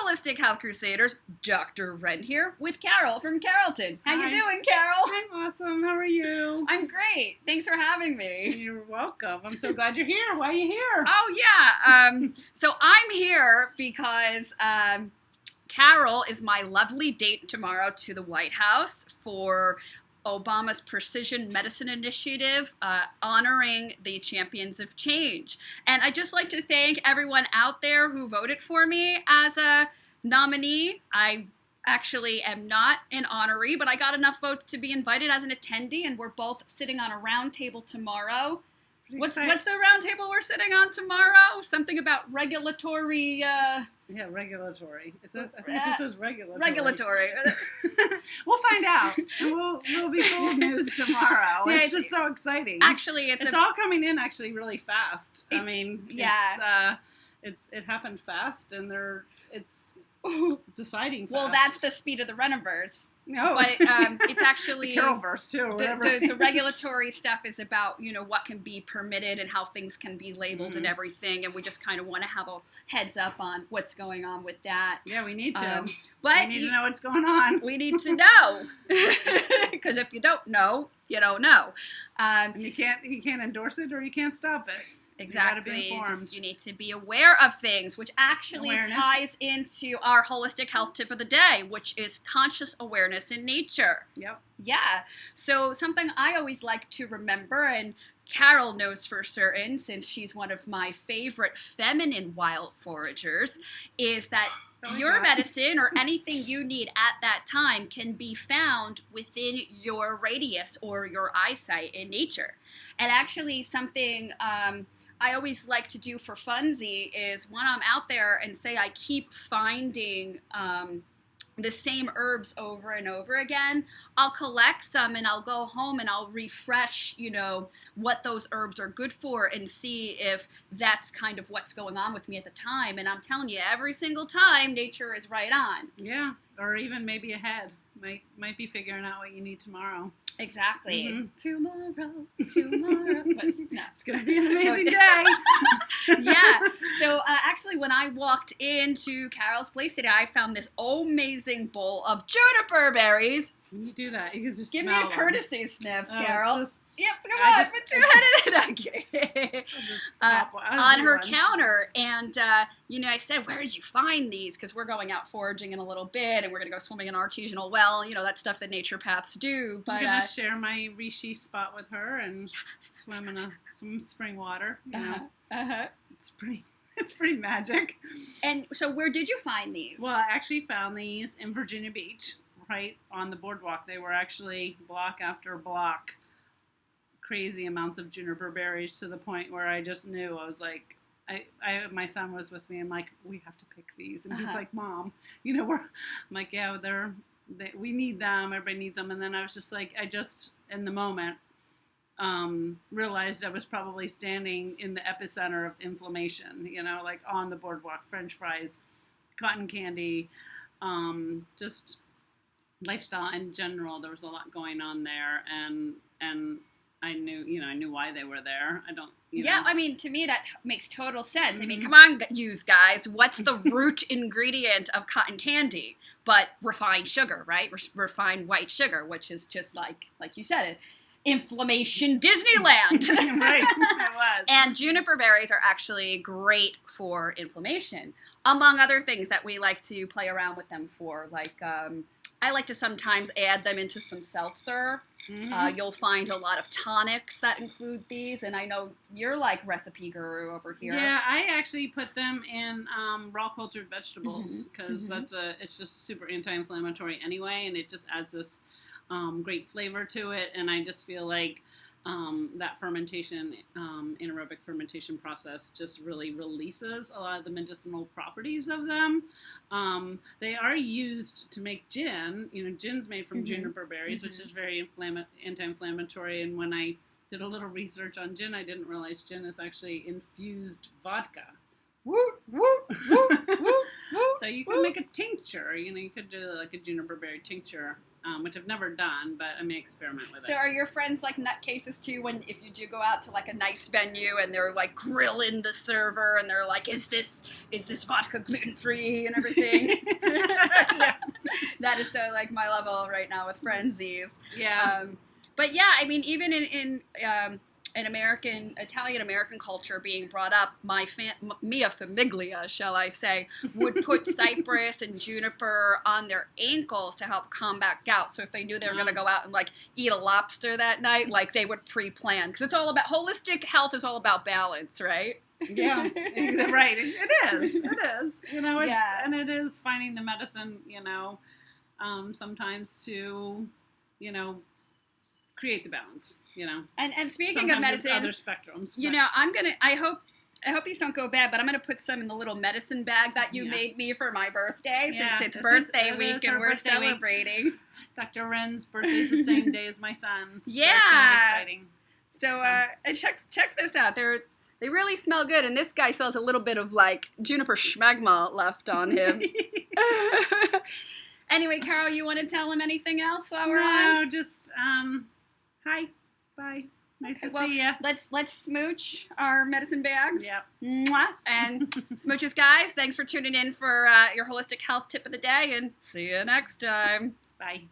Holistic Health Crusaders, Dr. Wren here with Carol from Carrollton. How you doing, Carol? I'm awesome. How are you? I'm great. Thanks for having me. You're welcome. I'm so glad you're here. Why are you here? Oh, yeah. So I'm here because Carol is my lovely date tomorrow to the White House for Obama's Precision Medicine Initiative, honoring the champions of change. And I'd just like to thank everyone out there who voted for me as a nominee. I actually am not an honoree, but I got enough votes to be invited as an attendee, and we're both sitting on a round table tomorrow. What's the round table we're sitting on tomorrow? Something about regulatory... Yeah, regulatory. I think it just says regulatory. Regulatory. We'll find out. And we'll be full of news tomorrow. Yeah, it's just so exciting. Actually, it's all coming in actually really fast. I mean, yeah. It happened fast, and it's deciding fast. Well, that's the speed of the Reniverse. No, but it's actually the Carolverse too. The regulatory stuff is about what can be permitted and how things can be labeled and everything, and we just kind of want to have a heads up on what's going on with that. Yeah, we need to. But we need to know what's going on. We need to know, because if you don't know, you don't know. And you can't endorse it or you can't stop it. Exactly. You need to be aware of things, which actually ties into our holistic health tip of the day, which is conscious awareness in nature. Yep. Yeah. So something I always like to remember, and Carol knows for certain, since she's one of my favorite feminine wild foragers, is that your medicine or anything you need at that time can be found within your radius or your eyesight in nature. And actually something... I always like to do for funsie is when I'm out there and say I keep finding the same herbs over and over again, I'll collect some and I'll go home and I'll refresh, what those herbs are good for and see if that's kind of what's going on with me at the time. And I'm telling you, every single time, nature is right on. Yeah, or even maybe ahead. Might be figuring out what you need tomorrow. Exactly. Mm-hmm. Tomorrow. It's going to be an amazing day. Yeah. So actually, when I walked into Carol's place today, I found this amazing bowl of juniper berries. When you do that, you can just give me a courtesy sniff, Oh, Carol. Yep, come on, put your head in it. On her counter, and I said, "Where did you find these?" Because we're going out foraging in a little bit, and we're going to go swimming in an artesianal well. That stuff that naturopaths do. But I'm going to share my reishi spot with her and swim in some spring water. It's pretty magic. And so, where did you find these? Well, I actually found these in Virginia Beach. Right on the boardwalk. They were actually block after block, crazy amounts of juniper berries to the point where I just knew. I was like, my son was with me. I'm like, we have to pick these, and he's like, Mom, I'm like, yeah, we need them. Everybody needs them. And then I was just like, in the moment, realized I was probably standing in the epicenter of inflammation. Like on the boardwalk, French fries, cotton candy, just lifestyle in general. There was a lot going on there, and I knew why they were there. Yeah, I mean, to me that makes total sense. Mm-hmm. I mean, come on, guys. What's the root ingredient of cotton candy but refined sugar, right? Refined white sugar, which is just like you said, inflammation Disneyland. Right, it was. And juniper berries are actually great for inflammation, among other things that we like to play around with them for, like I like to sometimes add them into some seltzer. Mm-hmm. You'll find a lot of tonics that include these, and I know you're like recipe guru over here. Yeah, I actually put them in raw cultured vegetables because it's just super anti-inflammatory anyway, and it just adds this great flavor to it, and I just feel like that fermentation, anaerobic fermentation process just really releases a lot of the medicinal properties of them. They are used to make gin. Gin's made from juniper berries, which is very anti-inflammatory. And when I did a little research on gin, I didn't realize gin is actually infused vodka. Woot, woot, woot, woot, woot. So you can make a tincture. You could do like a juniper berry tincture. which I've never done, but I may experiment with it. So are your friends like nutcases too when if you do go out to like a nice venue and they're like grilling the server and they're like, is this vodka gluten-free and everything? Yeah. That is so like my level right now with Frenzies. Yeah. But yeah, I mean, even in Italian-American culture being brought up, mia famiglia, shall I say, would put cypress and juniper on their ankles to help combat gout. So if they knew they were going to go out and like eat a lobster that night, like they would pre-plan. Because it's all about, holistic health is all about balance, right? Yeah, right. It is. And it is finding the medicine, sometimes to, create the balance, And speaking sometimes of medicine, other spectrums. I hope these don't go bad, but I'm gonna put some in the little medicine bag that you made me for my birthday, since it's birthday week and we're celebrating. Dr. Wren's birthday's the same day as my son's. Yeah. So it's gonna be exciting. So and check this out. They really smell good, and this guy still has a little bit of like juniper schmagma left on him. Anyway, Carol, you want to tell him anything else while we're on? No, just hi, bye. Nice to see ya. Let's smooch our medicine bags. Yep. Mwah. And smooches, guys. Thanks for tuning in for your holistic health tip of the day, and see you next time. Bye.